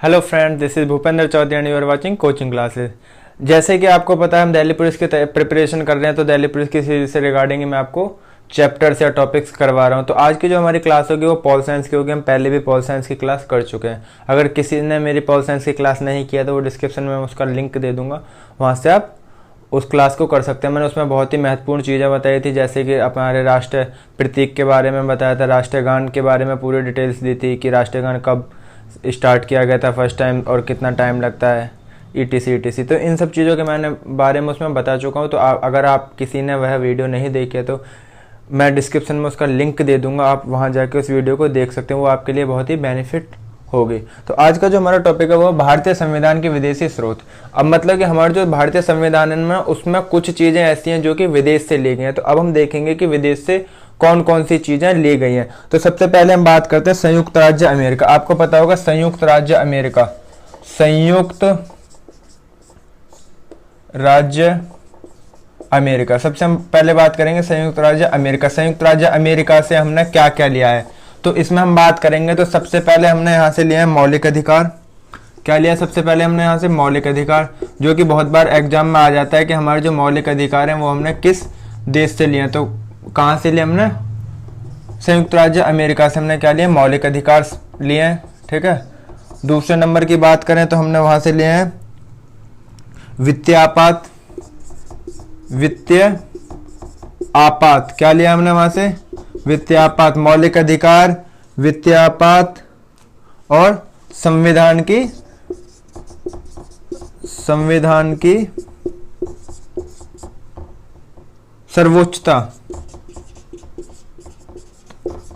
Hello friend, this is Bhupendra Chaudhary and you are watching coaching classes. जैसे कि आपको पता है हम दिल्ली पुलिस की प्रिपरेशन कर रहे हैं, तो दिल्ली पुलिस की सीरीज से रिगार्डिंग मैं आपको चैप्टर्स या टॉपिक्स करवा रहा हूं। तो आज की जो हमारी क्लास होगी वो पॉल साइंस की होगी। हम पहले भी पॉल साइंस की क्लास कर चुके हैं। अगर किसी ने मेरी पॉल साइंस की क्लास नहीं किया तो वो डिस्क्रिप्शन में उसका लिंक दे दूंगा, वहाँ से आप उस क्लास को कर सकते हैं। मैंने उसमें बहुत ही महत्वपूर्ण चीज़ें बताई थी, जैसे कि हमारे राष्ट्रीय प्रतीक के बारे में बताया था, राष्ट्रीय गान के बारे में पूरी डिटेल्स दी थी कि राष्ट्रीय गान कब स्टार्ट किया गया था फर्स्ट टाइम और कितना टाइम लगता है, ETC। तो इन सब चीज़ों के मैंने बारे में उसमें बता चुका हूँ। तो अगर आप किसी ने वह वीडियो नहीं देखी है तो मैं डिस्क्रिप्शन में उसका लिंक दे दूंगा, आप वहाँ जाके उस वीडियो को देख सकते हैं, वो आपके लिए बहुत ही बेनिफिट होगी। तो आज का जो हमारा टॉपिक है वो भारतीय संविधान के विदेशी स्रोत। अब मतलब कि हमारे जो भारतीय संविधान है में उसमें कुछ चीज़ें ऐसी हैं जो कि विदेश से ली गई हैं। तो अब हम देखेंगे कि विदेश से कौन कौन सी चीज़ें ली गई हैं। तो सबसे पहले हम बात करते हैं संयुक्त राज्य अमेरिका। आपको पता होगा संयुक्त राज्य अमेरिका, संयुक्त राज्य अमेरिका। सबसे हम पहले बात करेंगे संयुक्त राज्य अमेरिका। संयुक्त राज्य अमेरिका से हमने क्या क्या लिया है, तो इसमें हम बात करेंगे। तो सबसे पहले हमने यहाँ से लिया है मौलिक अधिकार। क्या लिया? सबसे पहले हमने यहाँ से मौलिक अधिकार, जो कि बहुत बार एग्जाम में आ जाता है कि हमारे जो मौलिक अधिकार हैं वो हमने किस देश से लिए। तो कहाँ से लिए हमने? संयुक्त राज्य अमेरिका से हमने क्या लिया? मौलिक अधिकार लिए हैं। ठीक है। दूसरे नंबर की बात करें तो हमने वहाँ से लिए हैं वित्तीय आपात। वित्तीय आपात क्या लिया हमने वहाँ से? वित्तीय आपात, मौलिक अधिकार, वित्तीय आपात और संविधान की सर्वोच्चता।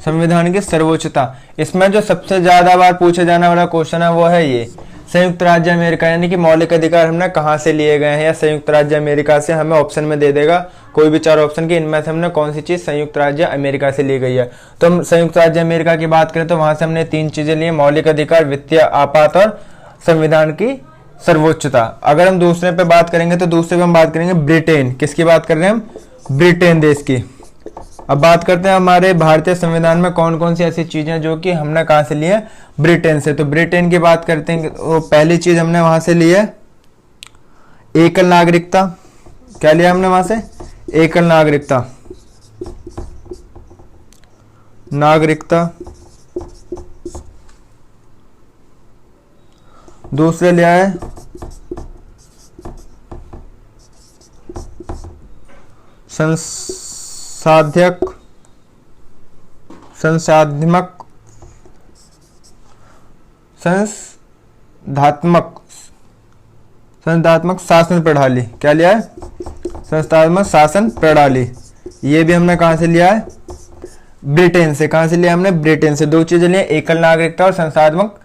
संविधान की सर्वोच्चता। इसमें जो सबसे ज्यादा बार पूछे जाने वाला क्वेश्चन है वो है ये संयुक्त राज्य अमेरिका, यानी कि मौलिक अधिकार हमने कहाँ से लिए गए हैं, या संयुक्त राज्य अमेरिका से हमें ऑप्शन में दे देगा कोई भी चार ऑप्शन की, इनमें से हमने कौन सी चीज संयुक्त राज्य अमेरिका से ली गई है। तो हम संयुक्त राज्य अमेरिका की बात करें तो वहां से हमने तीन चीजें ली, मौलिक अधिकार, वित्तीय आपात और संविधान की सर्वोच्चता। अगर हम दूसरे पे बात करेंगे तो दूसरे पे हम बात करेंगे ब्रिटेन। किसकी बात कर रहे हैं हम? ब्रिटेन देश की। अब बात करते हैं हमारे भारतीय संविधान में कौन कौन सी ऐसी चीजें जो कि हमने कहाँ से ली है? ब्रिटेन से। तो ब्रिटेन की बात करते हैं तो पहली चीज हमने वहां से ली है एकल नागरिकता। क्या लिया हमने वहां से? एकल नागरिकता। दूसरे लिया है संस्थात्मक शासन प्रणाली। क्या लिया है? संस्थात्मक शासन प्रणाली। ये भी हमने कहां से लिया है? ब्रिटेन से। कहां से लिया हमने? ब्रिटेन से। दो चीजें लिए, एकल नागरिकता और संस्थात्मक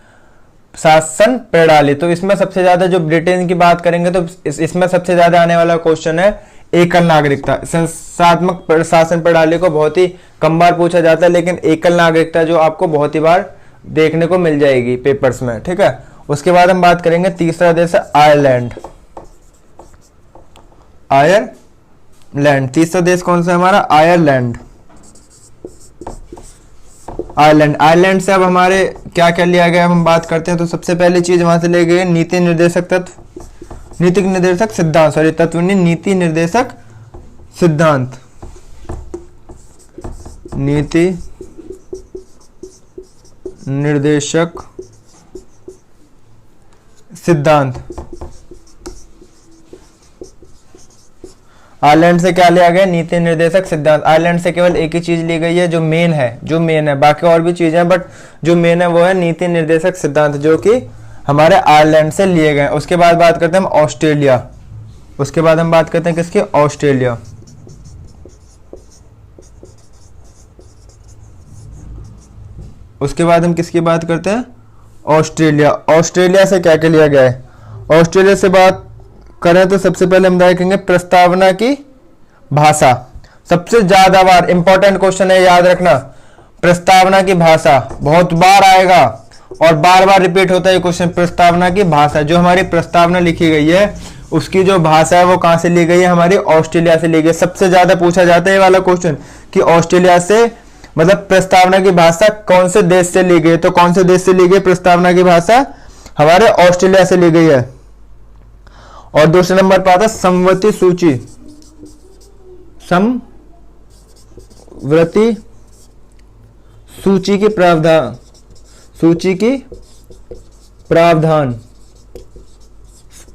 शासन प्रणाली। तो इसमें सबसे ज्यादा जो ब्रिटेन की बात करेंगे तो इसमें सबसे ज्यादा आने वाला क्वेश्चन है एकल नागरिकता। संस्थात्मक शासन प्रणाली को बहुत ही कम बार पूछा जाता है, लेकिन एकल नागरिकता जो आपको बहुत ही बार देखने को मिल जाएगी पेपर्स में। ठीक है। उसके बाद हम बात करेंगे तीसरा देश है आयरलैंड। आयरलैंड तीसरा देश कौन सा हमारा? आयरलैंड। आयरलैंड से अब हमारे क्या क्या लिया गया हम बात करते हैं। तो सबसे पहली चीज वहां से ले गए नीति निर्देशक सिद्धांत। नीति निर्देशक सिद्धांत। आयरलैंड से क्या लिया गया? नीति निर्देशक सिद्धांत। आयरलैंड से केवल एक ही चीज ली गई है जो मेन है, बाकी और भी चीजें हैं बट जो मेन है वो है नीति निर्देशक सिद्धांत, जो कि हमारे आयरलैंड से लिए गए। उसके बाद बात करते हैं हम ऑस्ट्रेलिया। उसके बाद हम बात करते हैं किसकी? ऑस्ट्रेलिया। उसके बाद हम किसकी बात करते हैं? ऑस्ट्रेलिया। ऑस्ट्रेलिया से क्या क्या लिया गया है? ऑस्ट्रेलिया से बात करें तो सबसे पहले हम देखेंगे प्रस्तावना की भाषा। सबसे ज्यादा बार इंपॉर्टेंट क्वेश्चन है, याद रखना। प्रस्तावना की भाषा बहुत बार आएगा और बार बार रिपीट होता है ये क्वेश्चन। प्रस्तावना की भाषा, जो हमारी प्रस्तावना लिखी गई है उसकी जो भाषा है वो कहां से ली गई है? हमारी ऑस्ट्रेलिया से ली गई। सबसे ज्यादा पूछा जाता है ये वाला क्वेश्चन कि ऑस्ट्रेलिया से मतलब प्रस्तावना की भाषा कौन से देश से ली गई। तो कौन से देश से ली गई प्रस्तावना की भाषा? हमारे ऑस्ट्रेलिया से ली गई है। और दूसरे नंबर पर आता है समवर्ती सूची, समवर्ती सूची की प्रावधान, सूची की प्रावधान।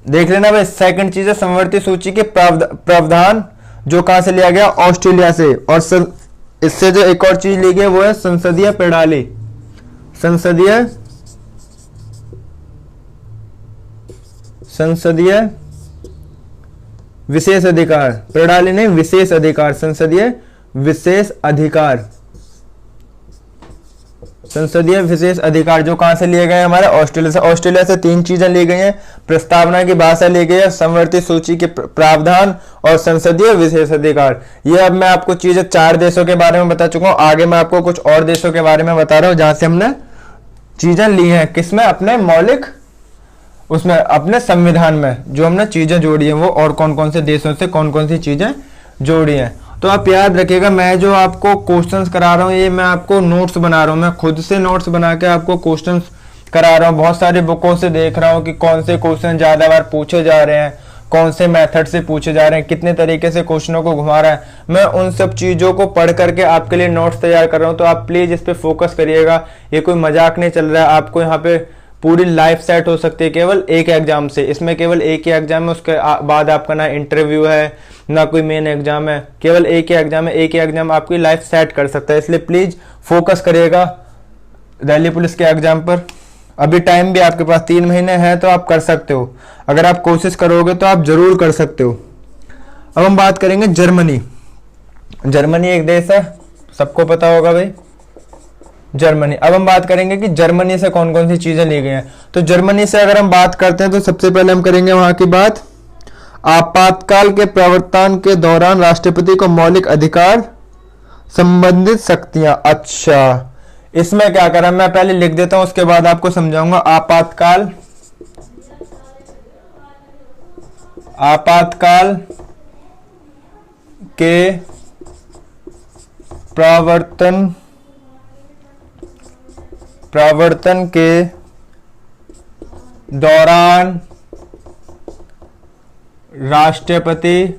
देख लेना भाई, सेकंड चीज है समवर्ती सूची के प्रावधान, जो कहां से लिया गया, ऑस्ट्रेलिया से। और इससे जो एक और चीज ली गई वो है संसदीय प्रणाली, संसदीय विशेष अधिकार, प्रणाली नहीं विशेष अधिकार, संसदीय विशेष अधिकार, संसदीय विशेष अधिकार, जो कहां से लिए गए हमारे ऑस्ट्रेलिया से। ऑस्ट्रेलिया से 3 चीजें ली गई हैं, प्रस्तावना की भाषा ली गई है, समवर्ती सूची के प्रावधान और संसदीय विशेष अधिकार। ये अब मैं आपको चीजें 4 देशों के बारे में बता चुका हूं। आगे मैं आपको कुछ और देशों के बारे में बता रहा हूं जहां से हमने चीजें ली हैं, किसमें, अपने मौलिक, उसमें अपने संविधान में जो हमने चीजें जोड़ी हैं, वो और कौन कौन से देशों से कौन कौन सी चीजें जोड़ी हैं। तो आप याद रखिएगा, मैं जो आपको क्वेश्चंस करा रहा हूँ ये मैं आपको नोट्स बना रहा हूँ, मैं खुद से नोट्स बना के आपको क्वेश्चंस करा रहा हूँ। बहुत सारी बुकों से देख रहा हूँ कि कौन से क्वेश्चन ज्यादा बार पूछे जा रहे हैं, कौन से मेथड से पूछे जा रहे हैं, कितने तरीके से क्वेश्चनों को घुमा रहा है। मैं उन सब चीजों को पढ़ करके आपके लिए नोट्स तैयार कर रहा हूँ। तो आप प्लीज इस पे फोकस करिएगा, ये कोई मजाक नहीं चल रहा है। आपको यहाँ पे पूरी लाइफ सेट हो सकती है केवल एक एग्जाम से। इसमें केवल एक ही एग्जाम है, उसके बाद आपका ना इंटरव्यू है ना कोई मेन एग्जाम है, केवल एक ही एग्जाम है। एक ही एग्जाम आपकी लाइफ सेट कर सकता है, इसलिए प्लीज फोकस करिएगा दिल्ली पुलिस के एग्जाम पर। अभी टाइम भी आपके पास 3 महीने है, तो आप कर सकते हो। अगर आप कोशिश करोगे तो आप जरूर कर सकते हो। अब हम बात करेंगे जर्मनी। जर्मनी एक देश है, सबको पता होगा भाई, जर्मनी। अब हम बात करेंगे कि जर्मनी से कौन कौन सी चीजें ली गई हैं। तो जर्मनी से अगर हम बात करते हैं तो सबसे पहले हम करेंगे वहां की बात, आपातकाल के प्रवर्तन के दौरान राष्ट्रपति को मौलिक अधिकार संबंधित शक्तियां। अच्छा, इसमें क्या करा, मैं पहले लिख देता हूं, उसके बाद आपको समझाऊंगा। आपातकाल, आपातकाल के प्रवर्तन के दौरान राष्ट्रपति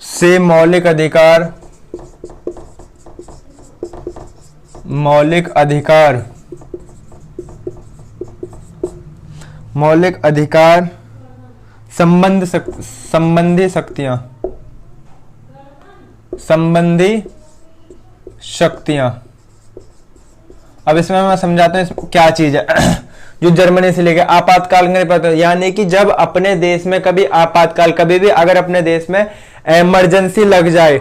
से मौलिक अधिकार संबंधी शक्तियां। अब इसमें मैं समझाता हूं क्या चीज है जो जर्मनी से लेकर आपातकाल में पता, यानी कि जब अपने देश में कभी आपातकाल, कभी भी अगर अपने देश में इमरजेंसी लग जाए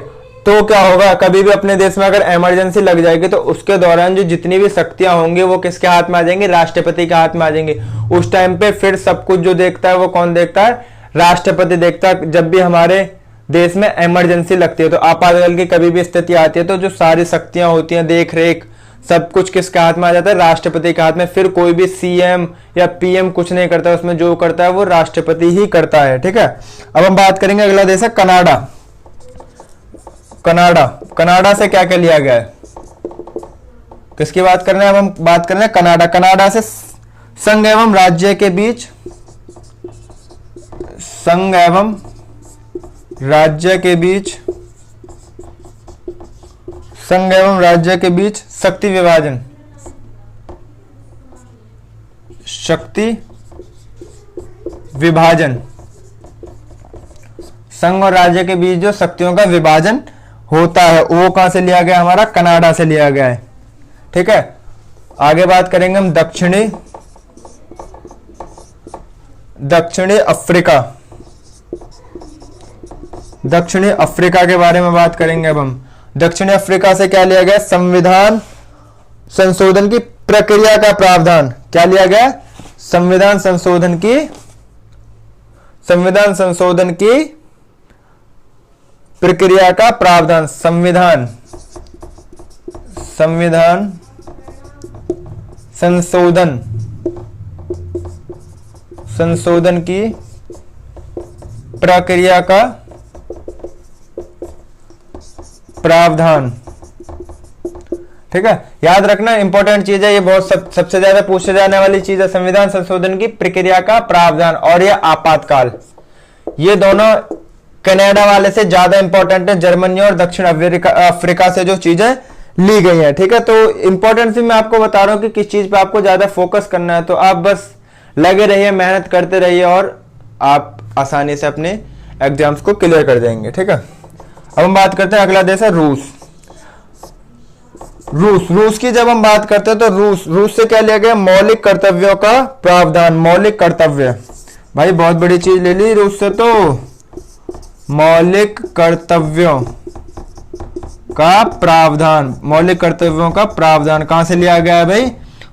तो क्या होगा, कभी भी अपने देश में अगर इमरजेंसी लग जाएगी तो उसके दौरान जो जितनी भी शक्तियां होंगी वो किसके हाथ में आ जाएंगी, राष्ट्रपति के हाथ में आ जाएंगी। उस टाइम पे फिर सब कुछ जो देखता है वो कौन देखता है, राष्ट्रपति देखता है। जब भी हमारे देश में इमरजेंसी लगती है तो आपातकाल की कभी भी स्थिति आती है तो जो सारी शक्तियां होती हैं, देख रेख, सब कुछ किसके हाथ में आ जाता है, राष्ट्रपति के हाथ में। फिर कोई भी सीएम या पीएम कुछ नहीं करता, उसमें जो करता है वो राष्ट्रपति ही करता है। ठीक है, अब हम बात करेंगे अगला देश है कनाडा। कनाडा से क्या क्या लिया गया है, किसकी बात कर रहे हैं, अब हम बात कर रहे हैं कनाडा। कनाडा से संघ एवं राज्य के बीच, संघ एवं राज्य के बीच, संघ एवं राज्य के बीच शक्ति विभाजन, शक्ति विभाजन, संघ और राज्य के बीच जो शक्तियों का विभाजन होता है वो कहां से लिया गया, हमारा कनाडा से लिया गया है। ठीक है, आगे बात करेंगे हम दक्षिणी अफ्रीका। दक्षिणी अफ्रीका के बारे में बात करेंगे। अब हम दक्षिणी अफ्रीका से क्या लिया गया, संविधान संशोधन की प्रक्रिया का प्रावधान। क्या लिया गया, संविधान संशोधन की प्रक्रिया का प्रावधान। संविधान संशोधन की प्रक्रिया का प्रावधान। ठीक है, याद रखना इंपॉर्टेंट चीज है ये, बहुत सबसे ज्यादा पूछे जाने वाली चीज है। संविधान संशोधन की प्रक्रिया का प्रावधान और ये आपातकाल, ये दोनों कनाडा वाले से ज्यादा इंपॉर्टेंट है, जर्मनी और दक्षिण अफ्रीका से जो चीजें ली गई है। ठीक है, तो इंपॉर्टेंस मैं आपको बता रहा हूं कि किस चीज पे आपको ज्यादा फोकस करना है, तो आप बस लगे रहिए, मेहनत करते रहिए और आप आसानी से अपने एग्जाम्स को क्लियर कर देंगे। ठीक है, अब हम बात करते हैं, अगला देश है रूस। रूस की जब हम बात करते हैं तो रूस से क्या लिया गया, मौलिक कर्तव्यों का प्रावधान। मौलिक कर्तव्य, भाई बहुत बड़ी चीज ले ली रूस से, तो मौलिक कर्तव्यों का प्रावधान। मौलिक कर्तव्यों का प्रावधान कहां से लिया गया है भाई,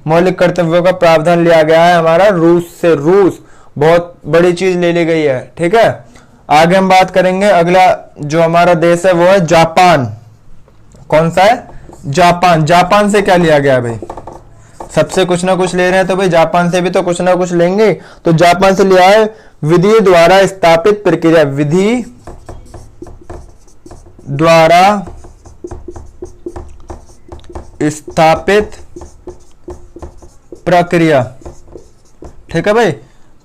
मौलिक कर्तव्यों का प्रावधान लिया गया है हमारा रूस से। रूस बहुत बड़ी चीज ले ली गई है। ठीक है, आगे हम बात करेंगे, अगला जो हमारा देश है वो है जापान। कौन सा है, जापान। जापान से क्या लिया गया भाई, सबसे कुछ ना कुछ ले रहे हैं तो भाई जापान से भी तो कुछ ना कुछ लेंगे, तो जापान से लिया है विधि द्वारा स्थापित प्रक्रिया। विधि द्वारा स्थापित प्रक्रिया। ठीक है भाई,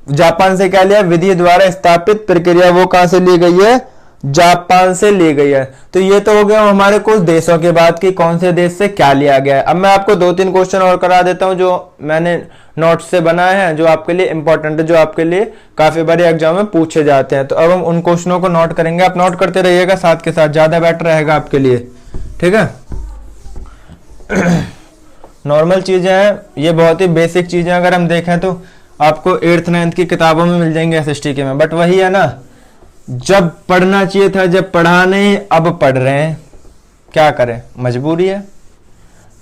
जापान से क्या लिया, विधि द्वारा स्थापित प्रक्रिया, वो कहां से ली गई है, जापान से ली गई है। तो ये तो हो गया हमारे कुछ देशों की बात की, कौन से देश से क्या लिया गया है। अब मैं आपको 2-3 क्वेश्चन और करा देता हूं जो मैंने नोट से बनाए हैं, जो आपके लिए इंपॉर्टेंट है, जो आपके लिए काफी बार एग्जाम में पूछे जाते हैं। तो अब हम उन क्वेश्चनों को नोट करेंगे, आप नोट करते रहिएगा साथ के साथ, ज्यादा बेटर रहेगा आपके लिए। ठीक है, नॉर्मल चीजें हैं ये, बहुत ही बेसिक चीजें अगर हम देखें तो आपको 8th 9th की किताबों में मिल जाएंगे एसएसटी के में, बट वही है ना, जब पढ़ना चाहिए था, जब पढ़ा नहीं, अब पढ़ रहे हैं, क्या करें, मजबूरी है।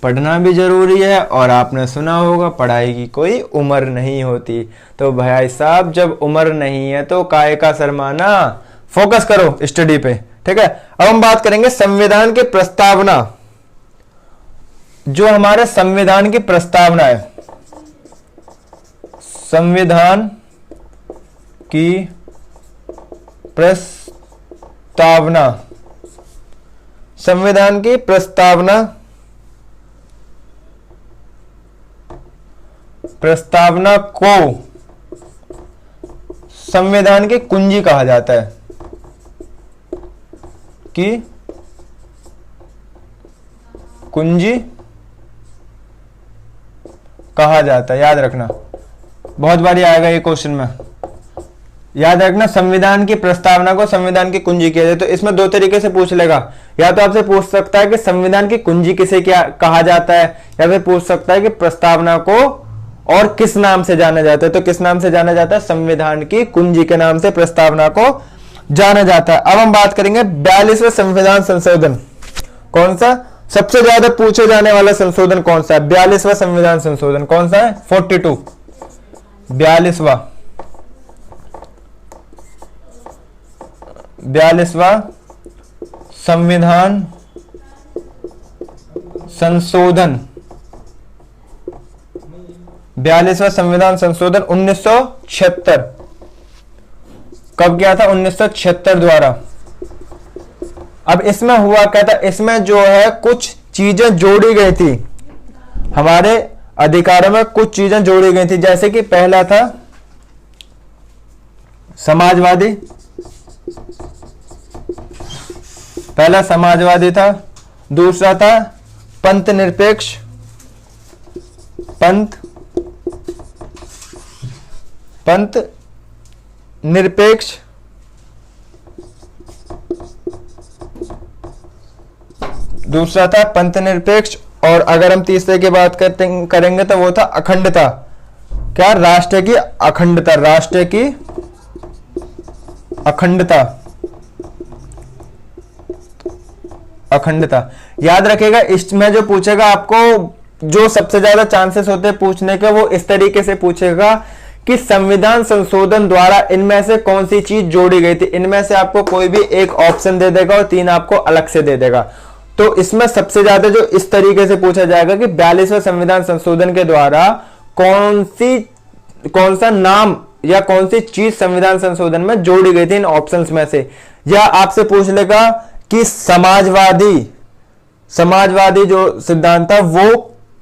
पढ़ना भी जरूरी है, और आपने सुना होगा पढ़ाई की कोई उम्र नहीं होती। तो भाई साहब जब उम्र नहीं है तो काहे का शर्माना, फोकस करो स्टडी पे। ठीक है, अब हम बात करेंगे संविधान की प्रस्तावना। जो हमारे संविधान की प्रस्तावना है, संविधान की प्रस्तावना, संविधान की प्रस्तावना, प्रस्तावना को संविधान की कुंजी कहा जाता है, कि कुंजी कहा जाता है। याद रखना, बहुत बार आएगा ये क्वेश्चन में, याद रखना, संविधान की प्रस्तावना को संविधान की कुंजी किया जाए। तो इसमें 2 तरीके से पूछ लेगा, या तो आपसे पूछ सकता है कि संविधान की कुंजी किसे क्या कहा जाता है, या फिर पूछ सकता है कि प्रस्तावना को और किस नाम से जाना जाता है। तो किस नाम से जाना जाता है, संविधान की कुंजी के नाम से प्रस्तावना को जाना जाता है। अब हम बात करेंगे 42वें संविधान संशोधन। कौन सा सबसे ज्यादा पूछे जाने वाला संशोधन कौन सा है, 42वां संविधान संशोधन कौन सा है, 42, 42वां संविधान संशोधन। 42वां संविधान संशोधन 1976, कब किया था, 1976 द्वारा। अब इसमें हुआ क्या था, इसमें जो है कुछ चीजें जोड़ी गई थी, हमारे अधिकारों में कुछ चीजें जोड़ी गई थी। जैसे कि पहला था समाजवादी, पहला समाजवादी था, दूसरा था पंथ निरपेक्ष, पंथ निरपेक्ष, दूसरा था पंथ निरपेक्ष, और अगर हम तीसरे की बात करेंगे तो वो था अखंडता। क्या, राष्ट्र की अखंडता, राष्ट्र की अखंडता, अखंडता। याद रखिएगा, इसमें जो पूछेगा आपको, जो सबसे ज्यादा चांसेस होते हैं पूछने के, वो इस तरीके से पूछेगा कि संविधान संशोधन द्वारा इनमें से कौन सी चीज जोड़ी गई थी। इनमें से आपको कोई भी एक ऑप्शन दे देगा और 3 आपको अलग से दे देगा। तो इसमें सबसे ज्यादा जो इस तरीके से पूछा जाएगा कि 42वें संविधान संशोधन के द्वारा कौन सा नाम या कौन सी चीज संविधान संशोधन में जोड़ी गई थी इन ऑप्शंस में से। या आपसे पूछ लेगा कि समाजवादी समाजवादी जो सिद्धांत था वो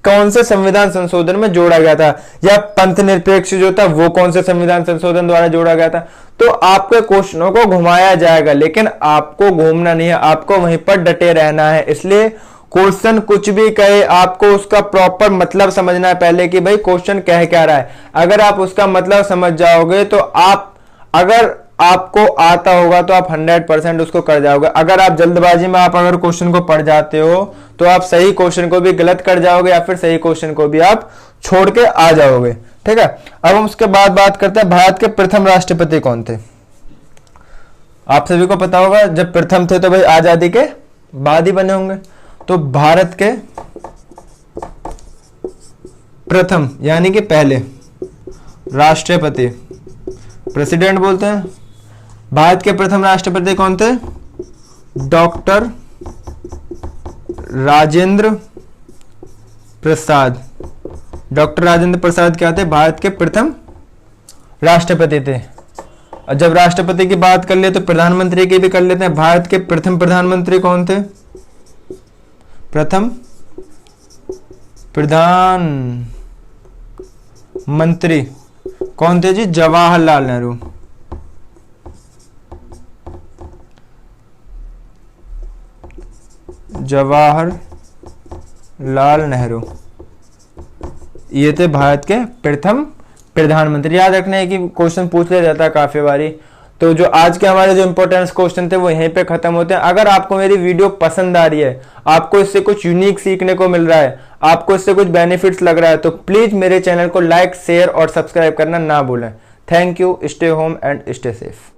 कौन से संविधान संशोधन में जोड़ा गया था, या पंथ निरपेक्ष जो था वो कौन से संविधान संशोधन द्वारा जोड़ा गया था। तो आपके क्वेश्चनों को घुमाया जाएगा, लेकिन आपको घूमना नहीं है, आपको वहीं पर डटे रहना है। इसलिए क्वेश्चन कुछ भी कहे, आपको उसका प्रॉपर मतलब समझना है पहले कि भाई क्वेश्चन कह क्या रहा है। अगर आप उसका मतलब समझ जाओगे तो अगर आपको आता होगा तो आप 100% उसको कर जाओगे। अगर आप जल्दबाजी में अगर क्वेश्चन को पढ़ जाते हो तो आप सही क्वेश्चन को भी गलत कर जाओगे, या फिर सही क्वेश्चन को भी आप छोड़ के आ जाओगे। ठीक है, अब हम उसके बाद बात करते हैं भारत के प्रथम राष्ट्रपति कौन थे। आप सभी को पता होगा, जब प्रथम थे तो भाई आजादी के बाद ही बने होंगे। तो भारत के प्रथम यानी कि पहले राष्ट्रपति, प्रेसिडेंट बोलते हैं, भारत के प्रथम राष्ट्रपति कौन थे? डॉक्टर राजेंद्र प्रसाद। डॉक्टर राजेंद्र प्रसाद क्या थे? भारत के प्रथम राष्ट्रपति थे। और जब राष्ट्रपति की बात कर ले तो प्रधानमंत्री की भी कर लेते हैं। भारत के प्रथम प्रधानमंत्री कौन थे? प्रथम प्रधानमंत्री कौन थे जी? जवाहरलाल नेहरू। जवाहरलाल नेहरू ये थे भारत के प्रथम प्रधानमंत्री। याद रखना है कि क्वेश्चन पूछ लिया जाता है काफी बारी। तो जो आज के हमारे जो इंपॉर्टेंस क्वेश्चन थे वो यहीं पे खत्म होते हैं। अगर आपको मेरी वीडियो पसंद आ रही है, आपको इससे कुछ यूनिक सीखने को मिल रहा है, आपको इससे कुछ बेनिफिट्स लग रहा है, तो प्लीज मेरे चैनल को लाइक, शेयर और सब्सक्राइब करना ना भूलें। Thank you. Stay home and stay safe.